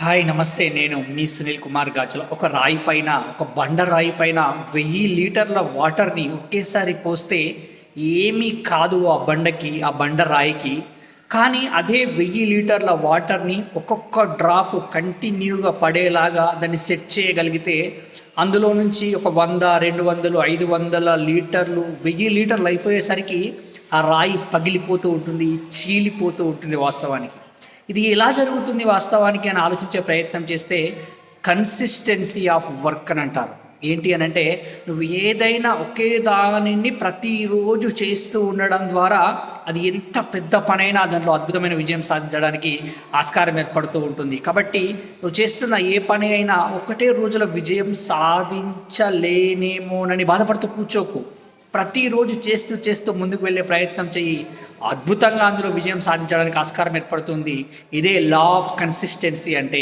Hi నమస్తే. నేను మీ సునీల్ కుమార్ గాజుల. ఒక రాయి పైన, ఒక బండ రాయి పైన 1000 లీటర్ల వాటర్‌ని ఒకేసారి పోస్తే ఏమీ కాదు ఆ బండకి, ఆ బండరాయికి. కానీ అదే 1000 లీటర్ల వాటర్‌ని ఒక్కొక్క డ్రాప్ కంటిన్యూగా పడేలాగా దాన్ని సెట్ చేయగలిగితే అందులో నుంచి ఒక 100, 200, 500 లీటర్లు, 1000 లీటర్లు అయిపోయేసరికి ఆ రాయి పగిలిపోతూ ఉంటుంది, చీలిపోతూ ఉంటుంది వాస్తవానికి. ఇది ఎలా జరుగుతుంది వాస్తవానికి అని ఆలోచించే ప్రయత్నం చేస్తే కన్సిస్టెన్సీ ఆఫ్ వర్క్ అని అంటారు. ఏంటి అని అంటే, నువ్వు ఏదైనా ఒకే దానిని ప్రతిరోజు చేస్తూ ఉండడం ద్వారా అది ఎంత పెద్ద పనైనా దాంట్లో అద్భుతమైన విజయం సాధించడానికి ఆస్కారం ఏర్పడుతూ ఉంటుంది. కాబట్టి నువ్వు చేస్తున్న ఏ పని అయినా ఒకటే రోజులో విజయం సాధించలేనేమోనని బాధపడుతూ కూర్చోకు. ప్రతిరోజు చేస్తూ చేస్తూ ముందుకు వెళ్ళే ప్రయత్నం చెయ్యి. అద్భుతంగా అందులో విజయం సాధించడానికి ఆస్కారం ఏర్పడుతుంది. ఇదే లా ఆఫ్ కన్సిస్టెన్సీ అంటే.